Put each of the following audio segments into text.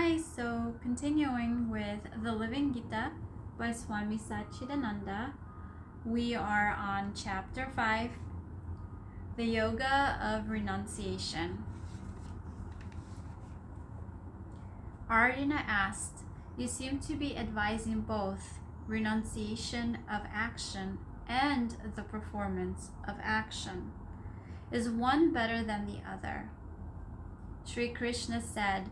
Hi, so continuing with the Living Gita by Swami Satchidananda, we are on chapter 5, the Yoga of Renunciation. Arjuna asked, "You seem to be advising both renunciation of action and the performance of action. Is one better than the other?" Sri Krishna said,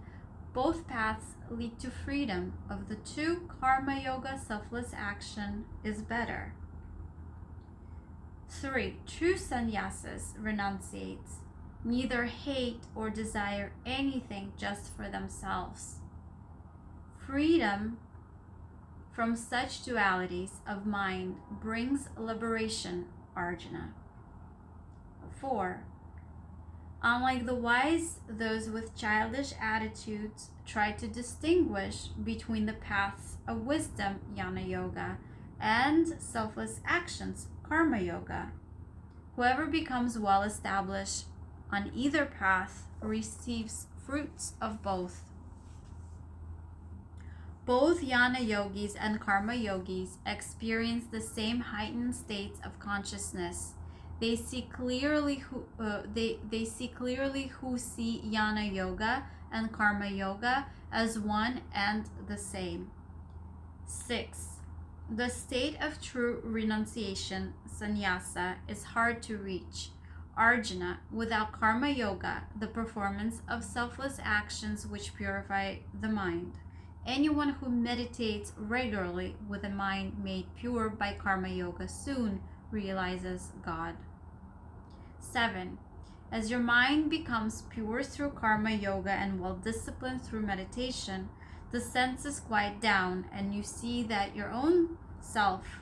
"Both paths lead to freedom. Of the two, karma yoga, selfless action, is better." 3. True sannyasis renunciates. Neither hate or desire anything just for themselves. Freedom from such dualities of mind brings liberation, Arjuna. 4. Unlike the wise, those with childish attitudes try to distinguish between the paths of wisdom, jnana yoga, and selfless actions, karma yoga. Whoever becomes well established on either path receives fruits of both. Both jnana yogis and karma yogis experience the same heightened states of consciousness. They see clearly who see jnana yoga and karma yoga as one and the same. 6. The state of true renunciation, sannyasa, is hard to reach. Arjuna, without karma yoga, the performance of selfless actions which purify the mind. Anyone who meditates regularly with a mind made pure by karma yoga soon realizes God. 7. As your mind becomes pure through karma yoga and well disciplined through meditation, the senses quiet down and you see that your own self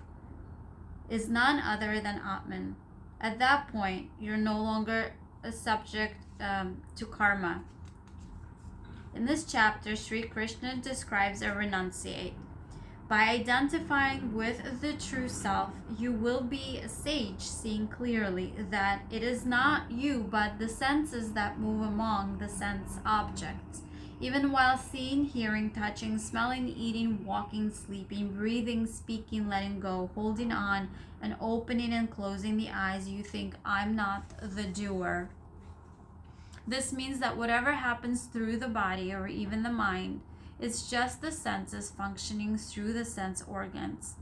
is none other than Atman. At that point, you're no longer a subject to karma. In this chapter, Sri Krishna describes a renunciate. By identifying with the true self, you will be a sage, seeing clearly that it is not you but the senses that move among the sense objects. Even while seeing, hearing, touching, smelling, eating, walking, sleeping, breathing, speaking, letting go, holding on, and opening and closing the eyes, you think, "I'm not the doer." This means that whatever happens through the body or even the mind, it's just the senses functioning through the sense organs.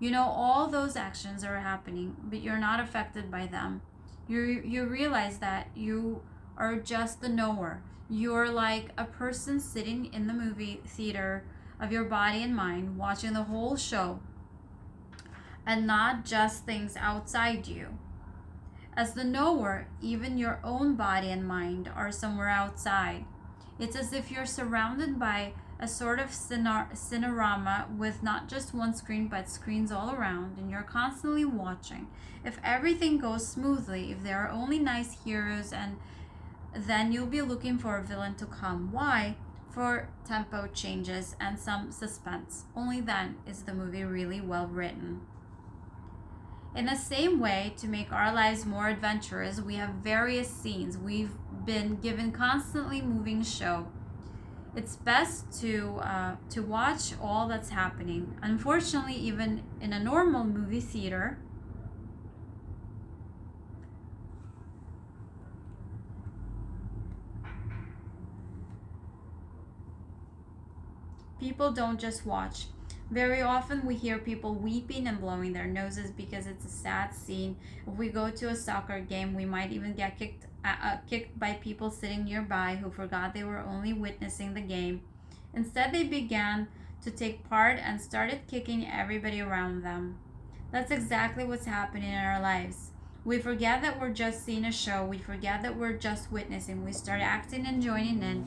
You know all those actions are happening, but you're not affected by them. You realize that you are just the knower. You're like a person sitting in the movie theater of your body and mind, watching the whole show, and not just things outside you. As the knower, even your own body and mind are somewhere outside. It's as if you're surrounded by a sort of cinerama with not just one screen but screens all around, and you're constantly watching. If everything goes smoothly, if there are only nice heroes, and then you'll be looking for a villain to come. Why? For tempo changes and some suspense. Only then is the movie really well written. In the same way, to make our lives more adventurous, we have various scenes. We've been given constantly moving show. It's best to watch all that's happening. Unfortunately, even in a normal movie theater, people don't just watch. Very often we hear people weeping and blowing their noses because it's a sad scene. If we go to a soccer game, we might even get kicked by people sitting nearby who forgot they were only witnessing the game. Instead, they began to take part and started kicking everybody around them. That's exactly what's happening in our lives. We forget that we're just seeing a show. We forget that we're just witnessing. We start acting and joining in.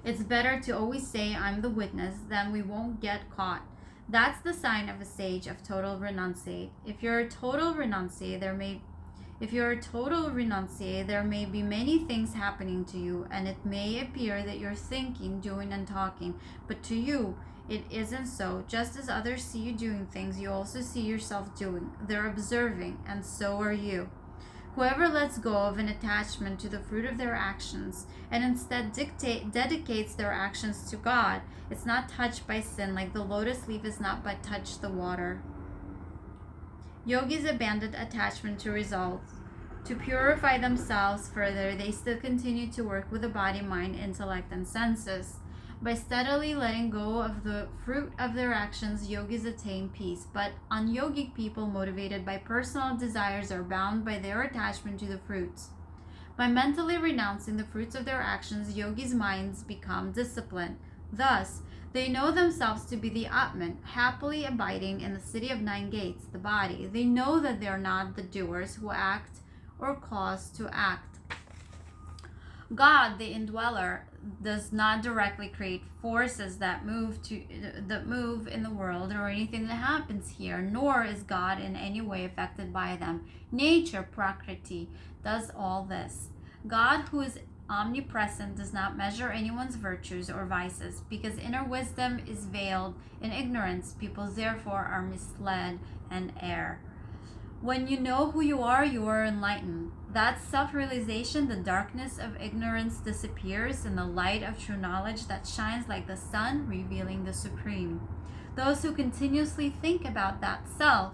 It's better to always say, "I'm the witness," then we won't get caught. That's the sign of a sage of total renunciate. If you're a total renunciate, there may be many things happening to you, and it may appear that you're thinking, doing, and talking, but to you, it isn't so. Just as others see you doing things, you also see yourself doing. They're observing, and so are you. Whoever lets go of an attachment to the fruit of their actions and instead dedicates their actions to God, it's not touched by sin, like the lotus leaf is not but touched the water. Yogis abandoned attachment to results. To purify themselves further, they still continue to work with the body, mind, intellect, and senses. By steadily letting go of the fruit of their actions, yogis attain peace. But unyogic people, motivated by personal desires, are bound by their attachment to the fruits. By mentally renouncing the fruits of their actions, yogis' minds become disciplined. Thus, they know themselves to be the Atman, happily abiding in the city of 9 gates, the body. They know that they are not the doers who act or cause to act. God, the indweller, does not directly create forces that move in the world or anything that happens here, nor is God in any way affected by them. Nature, Prakriti, does all this. God, who is omnipresent, does not measure anyone's virtues or vices, because inner wisdom is veiled in ignorance. People therefore are misled and err. When you know who you are enlightened. That self-realization, the darkness of ignorance disappears in the light of true knowledge that shines like the sun, revealing the Supreme. Those who continuously think about that self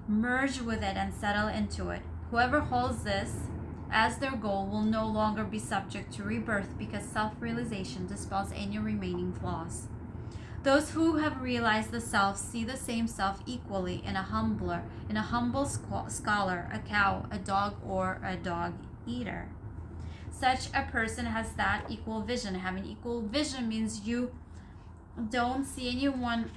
merge with it and settle into it. Whoever holds this as their goal will no longer be subject to rebirth, because self-realization dispels any remaining flaws. Those who have realized the self see the same self equally in a humble scholar, a cow, a dog, or a dog eater. Such a person has that equal vision. Having equal vision means you don't see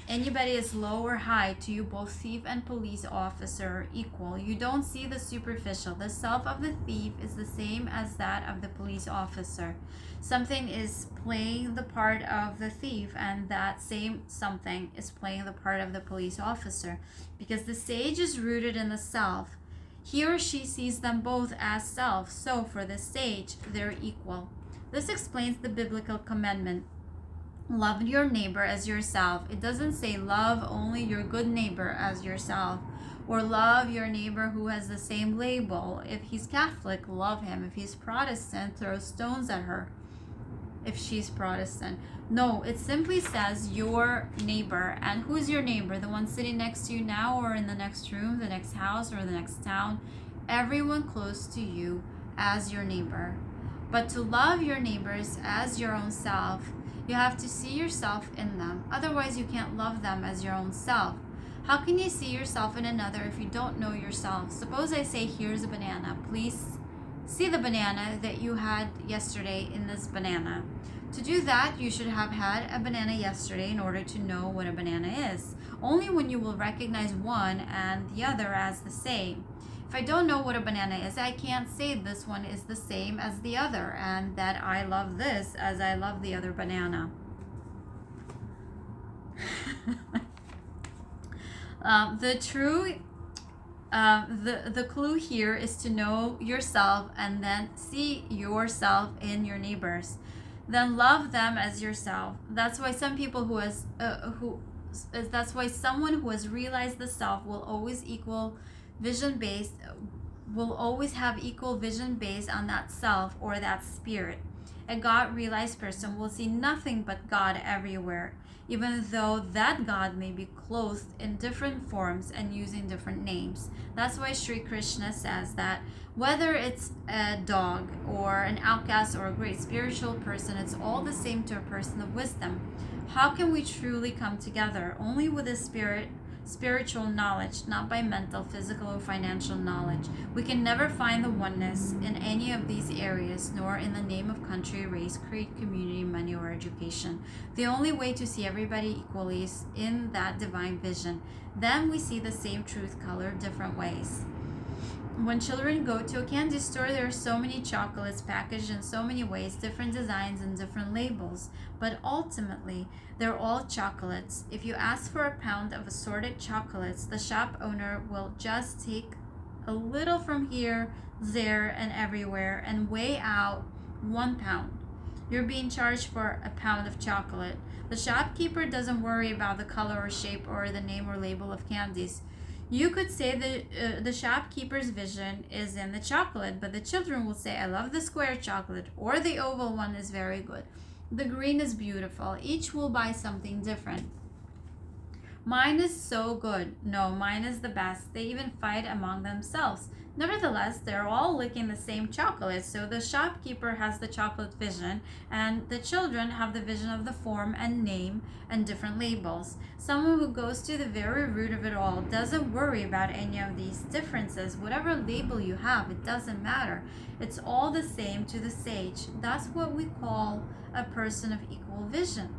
anybody as low or high to you. Both thief and police officer are equal. You don't see the superficial. The self of the thief is the same as that of the police officer. Something is playing the part of the thief, and that same something is playing the part of the police officer. Because the sage is rooted in the self, he or she sees them both as self. So for the sage, they're equal. This explains the biblical commandment, love your neighbor as yourself. It doesn't say love only your good neighbor as yourself, or love your neighbor who has the same label. If he's Catholic, love him. If he's Protestant, throw stones at her if she's Protestant. No, it simply says your neighbor. And who's your neighbor? The one sitting next to you now, or in the next room, the next house, or the next town? Everyone close to you as your neighbor. But to love your neighbors as your own self, you have to see yourself in them. Otherwise, you can't love them as your own self. How can you see yourself in another if you don't know yourself? Suppose I say, here's a banana. Please see the banana that you had yesterday in this banana. To do that, you should have had a banana yesterday in order to know what a banana is. Only when you will recognize one and the other as the same. If I don't know what a banana is, I can't say this one is the same as the other, and that I love this as I love the other banana. The clue here is to know yourself and then see yourself in your neighbors. Then love them as yourself. That's why some people that's why someone who has realized the self will always have equal vision based on that self or that spirit. A God realized person will see nothing but God everywhere, even though that God may be clothed in different forms and using different names. That's why Sri Krishna says that whether it's a dog or an outcast or a great spiritual person, it's all the same to a person of wisdom. How can we truly come together? Only with a spiritual knowledge, not by mental, physical, or financial knowledge. We can never find the oneness in any of these areas, nor in the name of country, race, creed, community, money, or education. The only way to see everybody equally is in that divine vision. Then we see the same truth colored different ways. When children go to a candy store, there are so many chocolates packaged in so many ways, different designs and different labels. But ultimately, they're all chocolates. If you ask for a pound of assorted chocolates, the shop owner will just take a little from here, there, and everywhere and weigh out 1 pound. You're being charged for a pound of chocolate. The shopkeeper doesn't worry about the color or shape or the name or label of candies. You could say the shopkeeper's vision is in the chocolate, but the children will say, I love the square chocolate, or the oval one is very good. The green is beautiful. Each will buy something different. Mine is so good. No, mine is the best. They even fight among themselves. Nevertheless, they're all licking the same chocolate, so the shopkeeper has the chocolate vision, and the children have the vision of the form and name and different labels. Someone who goes to the very root of it all doesn't worry about any of these differences. Whatever label you have, it doesn't matter. It's all the same to the sage. That's what we call a person of equal vision.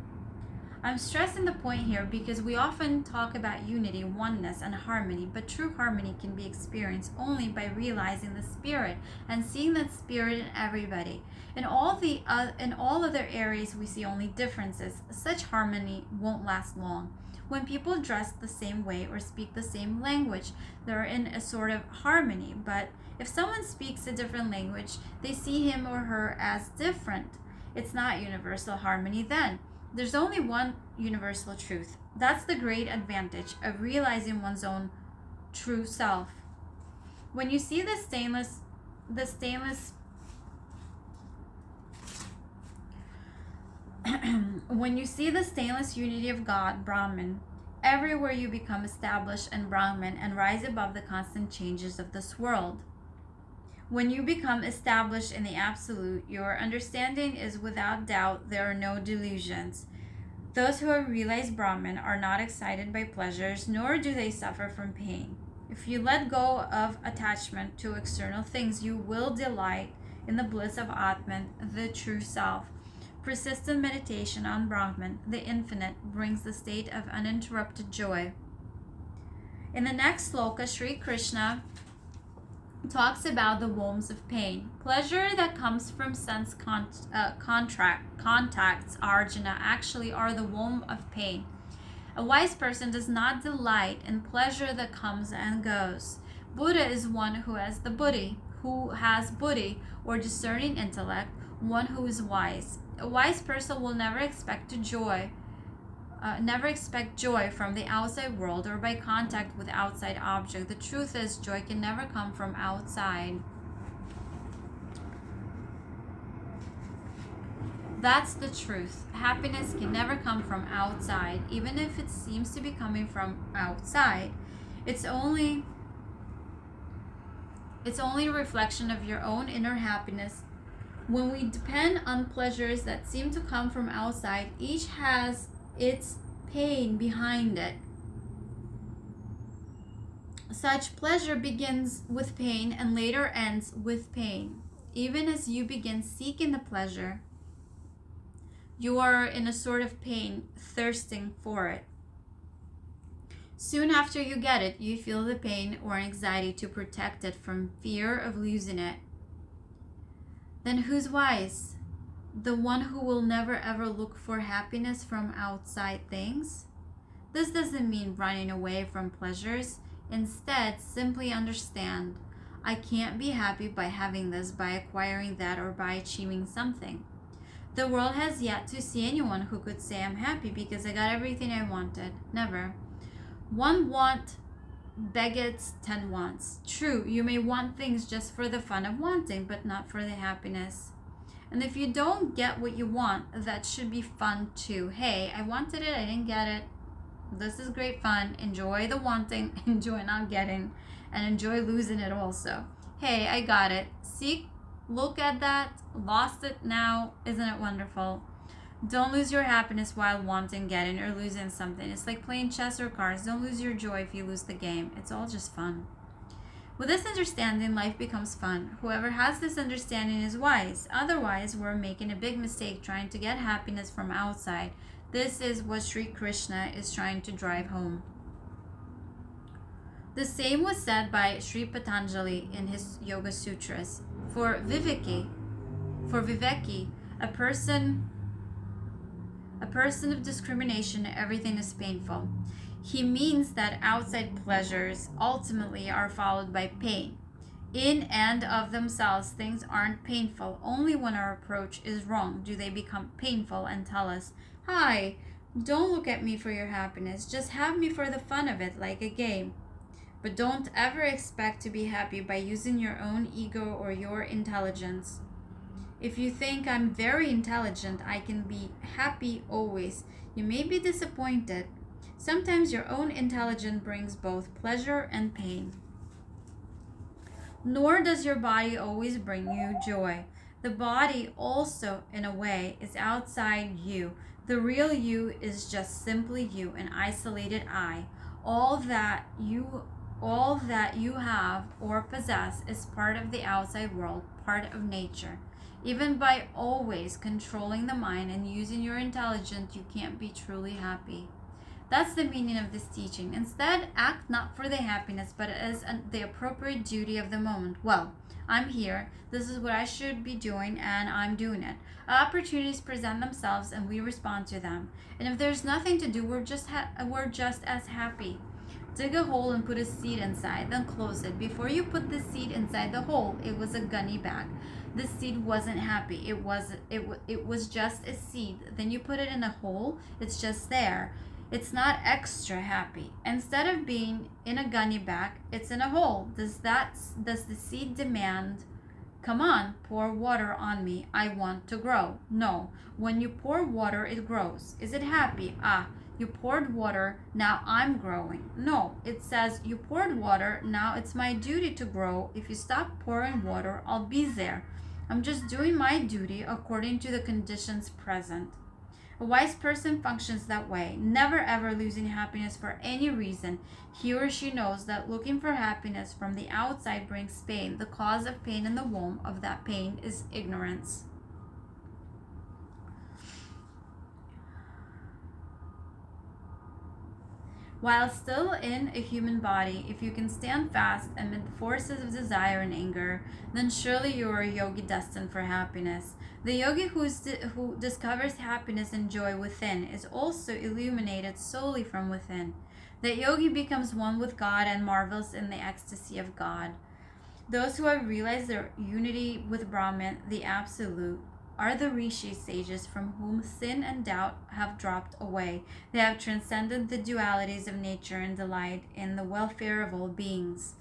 I'm stressing the point here because we often talk about unity, oneness, and harmony, but true harmony can be experienced only by realizing the spirit and seeing that spirit in everybody. In all other areas, we see only differences. Such harmony won't last long. When people dress the same way or speak the same language, they're in a sort of harmony, but if someone speaks a different language, they see him or her as different. It's not universal harmony then. There's only one universal truth. That's the great advantage of realizing one's own true self. When you see the stainless when you see the stainless unity of God, Brahman, everywhere you become established in Brahman and rise above the constant changes of this world. When you become established in the Absolute, your understanding is without doubt there are no delusions. Those who have realized Brahman are not excited by pleasures, nor do they suffer from pain. If you let go of attachment to external things, you will delight in the bliss of Atman, the true self. Persistent meditation on Brahman, the infinite, brings the state of uninterrupted joy. In the next sloka, Sri Krishna talks about the wombs of pain. Pleasure that comes from sense contacts, Arjuna, actually are the womb of pain. A wise person does not delight in pleasure that comes and goes. Buddha is one who has buddhi, or discerning intellect, one who is wise. A wise person will never expect joy from the outside world or by contact with outside object. The truth is, joy can never come from outside. That's the truth. Happiness can never come from outside, even if it seems to be coming from outside. It's only a reflection of your own inner happiness. When we depend on pleasures that seem to come from outside, each has its pain behind it. Such pleasure begins with pain and later ends with pain. Even as you begin seeking the pleasure, you are in a sort of pain, thirsting for it. Soon after you get it, you feel the pain or anxiety to protect it from fear of losing it. Then who's wise? The one who will never ever look for happiness from outside things? This doesn't mean running away from pleasures. Instead, simply understand, I can't be happy by having this, by acquiring that, or by achieving something. The world has yet to see anyone who could say I'm happy because I got everything I wanted. Never. One want begets 10 wants. True, you may want things just for the fun of wanting, but not for the happiness. And if you don't get what you want, that should be fun too. Hey, I wanted it, I didn't get it. This is great fun. Enjoy the wanting, enjoy not getting, and enjoy losing it also. Hey, I got it. See, look at that. Lost it now. Isn't it wonderful? Don't lose your happiness while wanting, getting, or losing something. It's like playing chess or cards. Don't lose your joy if you lose the game. It's all just fun. With this understanding, life becomes fun. Whoever has this understanding is wise. Otherwise, we're making a big mistake trying to get happiness from outside. This is what Sri Krishna is trying to drive home. The same was said by Sri Patanjali in his Yoga Sutras. For Viveki, a person of discrimination, everything is painful. He means that outside pleasures ultimately are followed by pain. In and of themselves, things aren't painful. Only when our approach is wrong do they become painful and tell us, hi, don't look at me for your happiness. Just have me for the fun of it, like a game. But don't ever expect to be happy by using your own ego or your intelligence. If you think I'm very intelligent, I can be happy always, you may be disappointed. Sometimes your own intelligence brings both pleasure and pain. Nor does your body always bring you joy. The body also, in a way, is outside you. The real you is just simply you, an isolated I. All that you have or possess is part of the outside world, part of nature. Even by always controlling the mind and using your intelligence, you can't be truly happy. That's the meaning of this teaching. Instead, act not for the happiness, but as the appropriate duty of the moment. Well, I'm here. This is what I should be doing, and I'm doing it. Opportunities present themselves, and we respond to them. And if there's nothing to do, we're just as happy. Dig a hole and put a seed inside, then close it. Before you put the seed inside the hole, it was a gunny bag. The seed wasn't happy. It was just a seed. Then you put it in a hole. It's just there. It's not extra happy. Instead of being in a gunny bag, it's in a hole. Does the seed demand, come on, pour water on me, I want to grow? No. When you pour water, it grows. Is it happy? You poured water, now I'm growing. No, it says you poured water, now it's my duty to grow. If you stop pouring water, I'll be there. I'm just doing my duty according to the conditions present. A wise person functions that way, never ever losing happiness for any reason. He or she knows that looking for happiness from the outside brings pain. The cause of pain in the womb of that pain is ignorance. While still in a human body, if you can stand fast amid the forces of desire and anger, then surely you are a yogi destined for happiness. The yogi who discovers happiness and joy within is also illuminated solely from within. The yogi becomes one with God and marvels in the ecstasy of God. Those who have realized their unity with Brahman, the Absolute, are the Rishi sages from whom sin and doubt have dropped away. They have transcended the dualities of nature and delight in the welfare of all beings.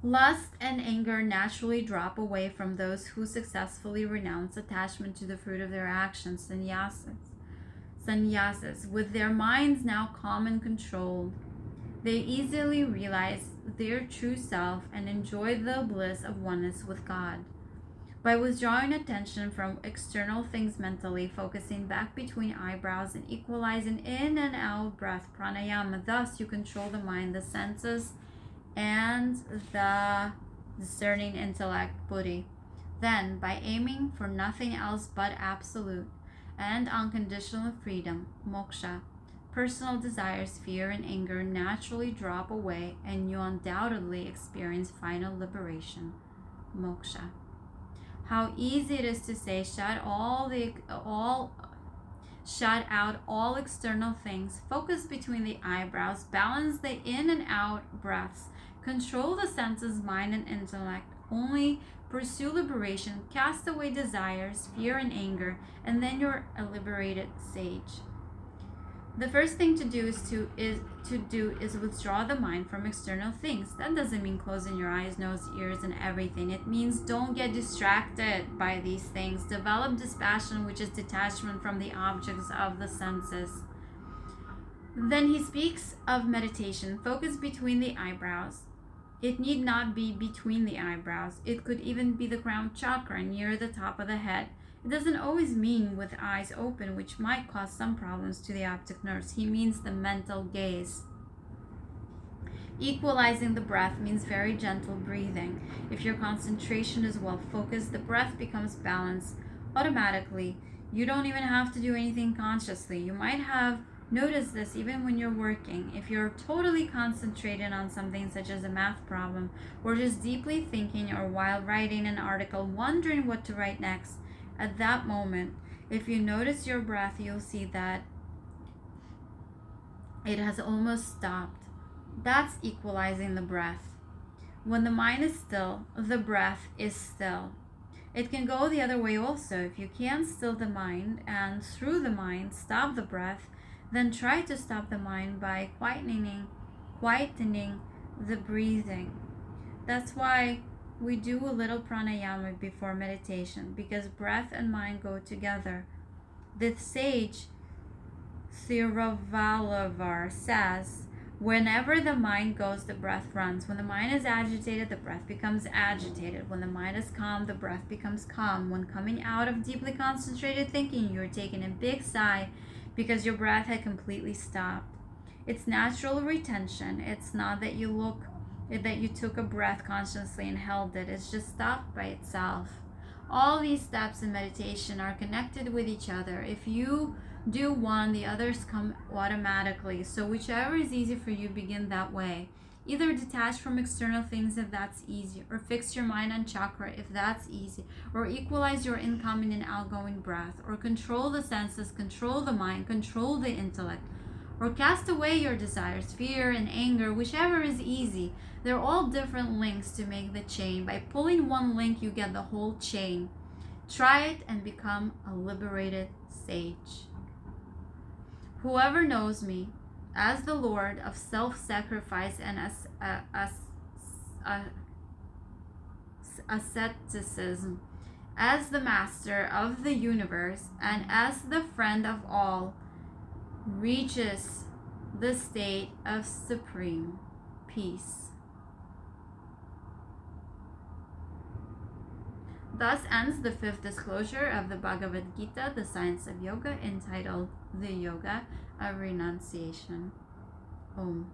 Lust and anger naturally drop away from those who successfully renounce attachment to the fruit of their actions, sannyasas. With their minds now calm and controlled, they easily realize their true self and enjoy the bliss of oneness with God. By withdrawing attention from external things mentally, focusing back between eyebrows and equalizing in and out breath, pranayama, thus you control the mind, the senses, and the discerning intellect, buddhi. Then, by aiming for nothing else but absolute and unconditional freedom, moksha, personal desires, fear, and anger naturally drop away, and you undoubtedly experience final liberation, moksha. How easy it is to say, shut out all external things, focus between the eyebrows, balance the in and out breaths, control the senses, mind, and intellect, only pursue liberation, cast away desires, fear, and anger, and then you're a liberated sage. The first thing to do is withdraw the mind from external things. That doesn't mean closing your eyes, nose, ears, and everything. It means don't get distracted by these things. Develop dispassion, which is detachment from the objects of the senses. Then he speaks of meditation. Focus between the eyebrows. It need not be between the eyebrows. It could even be the crown chakra near the top of the head. It doesn't always mean with eyes open, which might cause some problems to the optic nerves. He means the mental gaze. Equalizing the breath means very gentle breathing. If your concentration is well focused, the breath becomes balanced automatically. You don't even have to do anything consciously. You might have noticed this even when you're working. If you're totally concentrated on something such as a math problem, or just deeply thinking, or while writing an article, wondering what to write next, at that moment, if you notice your breath, you'll see that it has almost stopped. That's equalizing the breath. When the mind is still, the breath is still. It can go the other way also. If you can't still the mind and through the mind stop the breath, then try to stop the mind by quietening quietening the breathing. That's why we do a little pranayama before meditation, because breath and mind go together. The sage Thiruvalluvar says, whenever the mind goes, the breath runs. When the mind is agitated, the breath becomes agitated. When the mind is calm, the breath becomes calm. When coming out of deeply concentrated thinking, you're taking a big sigh because your breath had completely stopped. It's natural retention. It's not that you took a breath consciously and held it. It's just stopped by itself. All these steps in meditation are connected with each other. If you do one, the others come automatically. So whichever is easy for you, begin that way. Either detach from external things if that's easy, or fix your mind on chakra if that's easy, or equalize your incoming and outgoing breath, or control the senses, control the mind, control the intellect, or cast away your desires, fear and anger, whichever is easy. They're all different links to make the chain. By pulling one link, you get the whole chain. Try it and become a liberated sage. Whoever knows me as the Lord of self-sacrifice and asceticism, as the master of the universe, and as the friend of all, reaches the state of supreme peace. Thus ends the fifth disclosure of the Bhagavad Gita, the science of yoga, entitled The Yoga of Renunciation. Om.